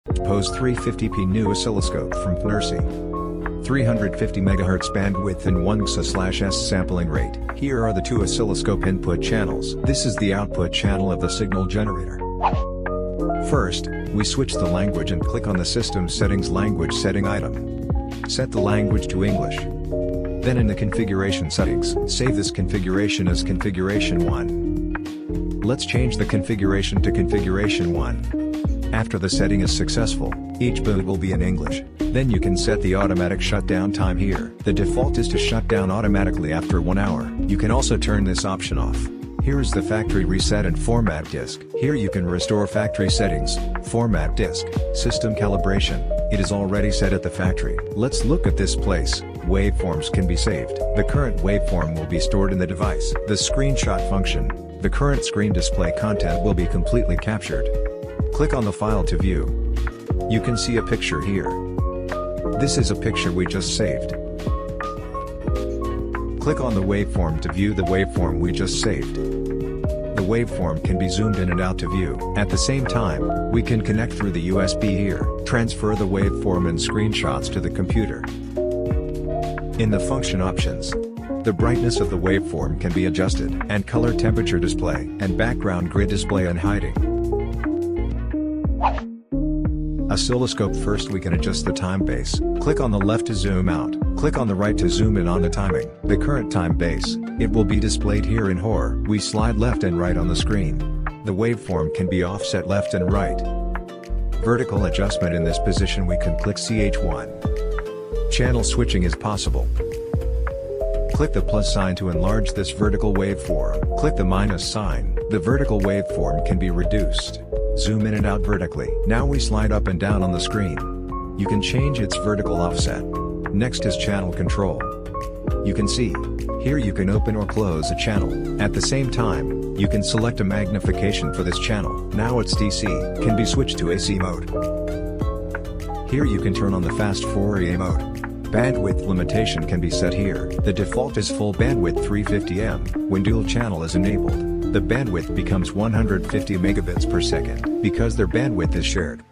DPOS350P new oscilloscope from FNIRSI. 350 MHz bandwidth and 1 GHz/s sampling rate. Here are the two oscilloscope input channels. This is the output channel of the signal generator. First, we switch the language and click on the System Settings language setting item. Set the language to English. Then in the configuration settings, save this configuration as configuration 1. Let's change the configuration to configuration 1. After the setting is successful, each boot will be in English. Then you can set the automatic shutdown time here. The default is to shut down automatically after 1 hour. You can also turn this option off. Here is the factory reset and format disk. Here you can restore factory settings, format disk, system calibration. It is already set at the factory. Let's look at this place. Waveforms can be saved. The current waveform will be stored in the device. The screenshot function. The current screen display content will be completely captured. Click on the file to view. You can see a picture here. This is a picture we just saved. Click on the waveform to view the waveform we just saved. The waveform can be zoomed in and out to view. At the same time, we can connect through the USB here. Transfer the waveform and screenshots to the computer. In the function options, the brightness of the waveform can be adjusted, and color temperature display, and background grid display and hiding. Oscilloscope. First we can adjust the time base. Click on the left to zoom out, click on the right to zoom in on the timing. The current time base, it will be displayed here in HOR. We slide left and right on the screen. The waveform can be offset left and right. Vertical adjustment. In this position we can click CH1. Channel switching is possible. Click the plus sign to enlarge this vertical waveform. Click the minus sign. The vertical waveform can be reduced. Zoom in and out vertically. Now we slide up and down on the screen. You can change its vertical offset. Next is channel control. You can see, here you can open or close a channel. At the same time, you can select a magnification for this channel. Now it's DC, can be switched to AC mode. Here you can turn on the fast Fourier mode. Bandwidth limitation can be set here. The default is full bandwidth 350M. When dual channel is enabled, the bandwidth becomes 150 megabits per second, because their bandwidth is shared.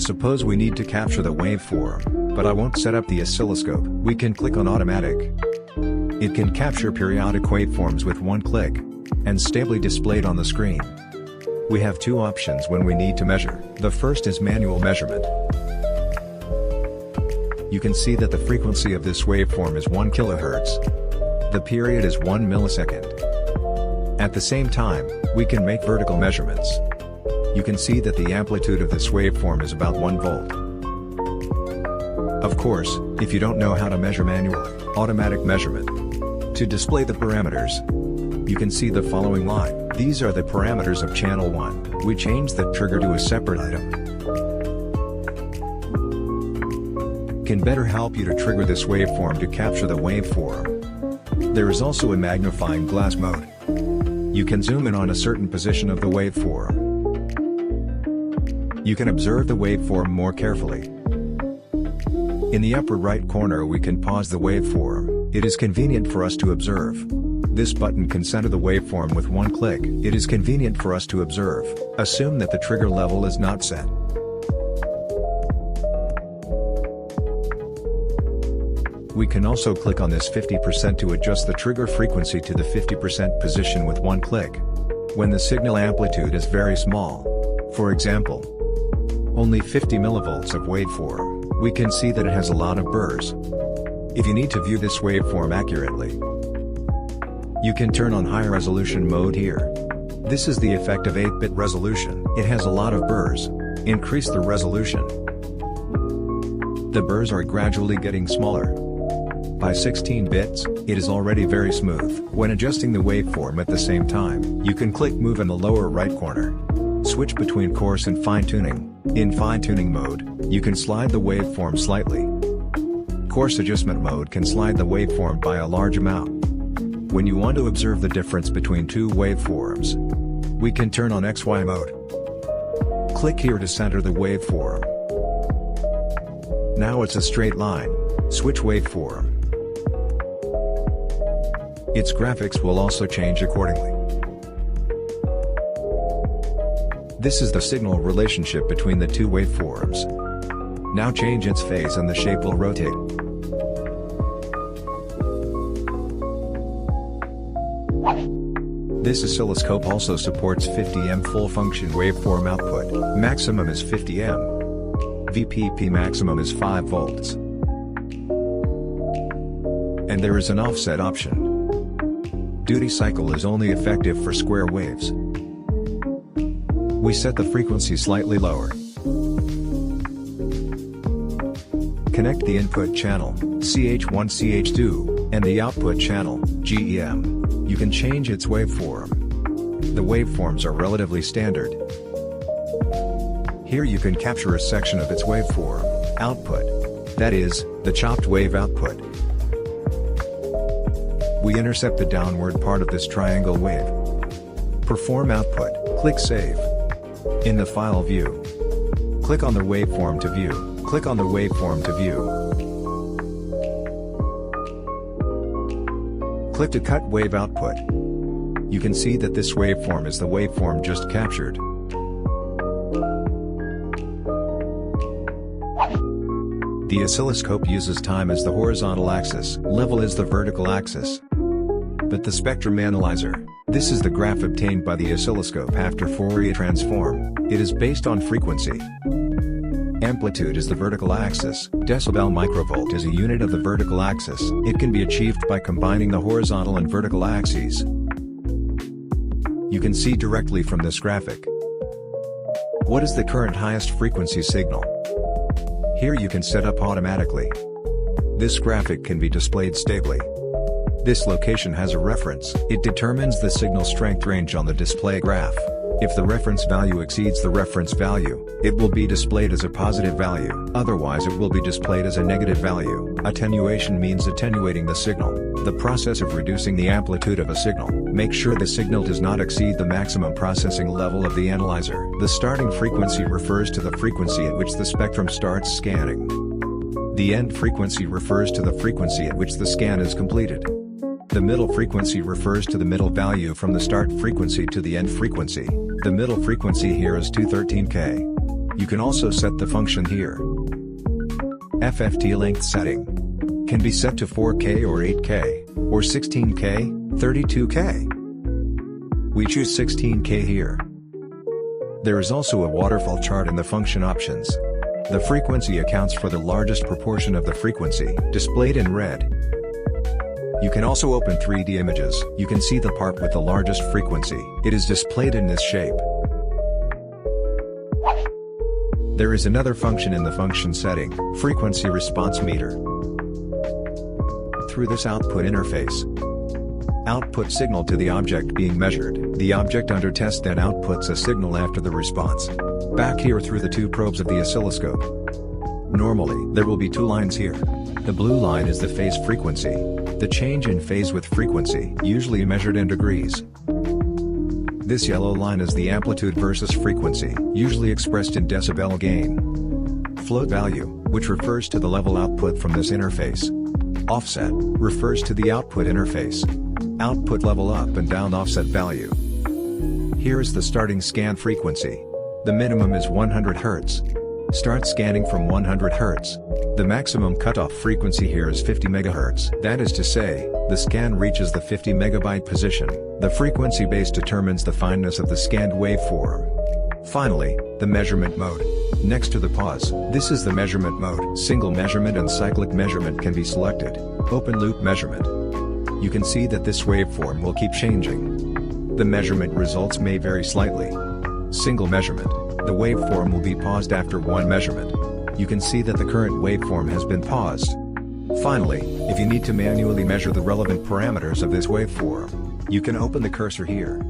Suppose we need to capture the waveform, but I won't set up the oscilloscope. We can click on automatic. It can capture periodic waveforms with one click, and stably displayed on the screen. We have two options when we need to measure. The first is manual measurement. You can see that the frequency of this waveform is 1 kHz. The period is 1 millisecond. At the same time, we can make vertical measurements. You can see that the amplitude of this waveform is about 1 volt. Of course, if you don't know how to measure manually, automatic measurement. To display the parameters, you can see the following line. These are the parameters of channel 1. We change the trigger to a separate item. Can better help you to trigger this waveform to capture the waveform. There is also a magnifying glass mode. You can zoom in on a certain position of the waveform. You can observe the waveform more carefully. In the upper right corner we can pause the waveform. It is convenient for us to observe. This button can center the waveform with one click. It is convenient for us to observe. Assume that the trigger level is not set. We can also click on this 50% to adjust the trigger frequency to the 50% position with one click. When the signal amplitude is very small, for example, only 50 millivolts of waveform, we can see that it has a lot of burrs. If you need to view this waveform accurately, you can turn on high resolution mode here. This is the effect of 8-bit resolution. It has a lot of burrs. Increase the resolution. The burrs are gradually getting smaller. By 16 bits, it is already very smooth. When adjusting the waveform at the same time, you can click Move in the lower right corner. Switch between coarse and fine-tuning. In fine-tuning mode, you can slide the waveform slightly. Coarse adjustment mode can slide the waveform by a large amount. When you want to observe the difference between two waveforms, we can turn on XY mode. Click here to center the waveform. Now it's a straight line. Switch waveform. Its graphics will also change accordingly. This is the signal relationship between the two waveforms. Now change its phase and the shape will rotate. This oscilloscope also supports 50M full function waveform output, maximum is 50M. VPP maximum is 5 volts. And there is an offset option. Duty cycle is only effective for square waves. We set the frequency slightly lower. Connect the input channel, CH1 CH2, and the output channel, GEM. You can change its waveform. The waveforms are relatively standard. Here you can capture a section of its waveform, output. That is, the chopped wave output. We intercept the downward part of this triangle wave. Perform output, click Save. In the file view, click on the waveform to view. Click on the waveform to view. Click to cut wave output. You can see that this waveform is the waveform just captured. The oscilloscope uses time as the horizontal axis, level is the vertical axis. But the spectrum analyzer, this is the graph obtained by the oscilloscope after Fourier transform, it is based on frequency. Amplitude is the vertical axis, decibel microvolt is a unit of the vertical axis, it can be achieved by combining the horizontal and vertical axes. You can see directly from this graphic. What is the current highest frequency signal? Here you can set up automatically. This graphic can be displayed stably. This location has a reference, it determines the signal strength range on the display graph. If the reference value exceeds the reference value, it will be displayed as a positive value, otherwise it will be displayed as a negative value. Attenuation means attenuating the signal, the process of reducing the amplitude of a signal. Make sure the signal does not exceed the maximum processing level of the analyzer. The starting frequency refers to the frequency at which the spectrum starts scanning. The end frequency refers to the frequency at which the scan is completed. The middle frequency refers to the middle value from the start frequency to the end frequency. The middle frequency here is 213K. You can also set the function here. FFT length setting can be set to 4K or 8K, or 16K, 32K. We choose 16K here. There is also a waterfall chart in the function options. The frequency accounts for the largest proportion of the frequency, displayed in red. You can also open 3D images. You can see the part with the largest frequency. It is displayed in this shape. There is another function in the function setting, frequency response meter. Through this output interface, output signal to the object being measured. The object under test then outputs a signal after the response. Back here through the two probes of the oscilloscope. Normally, there will be two lines here. The blue line is the phase frequency. The change in phase with frequency, usually measured in degrees. This yellow line is the amplitude versus frequency, usually expressed in decibel gain. Float value, which refers to the level output from this interface. Offset, refers to the output interface. Output level up and down offset value. Here is the starting scan frequency. The minimum is 100 Hz. Start scanning from 100 Hz. The maximum cutoff frequency here is 50 MHz. That is to say, the scan reaches the 50 megabyte position. The frequency base determines the fineness of the scanned waveform. Finally, the measurement mode. Next to the pause, this is the measurement mode. Single measurement and cyclic measurement can be selected. Open loop measurement. You can see that this waveform will keep changing. The measurement results may vary slightly. Single measurement. The waveform will be paused after one measurement. You can see that the current waveform has been paused. Finally, if you need to manually measure the relevant parameters of this waveform, you can open the cursor here.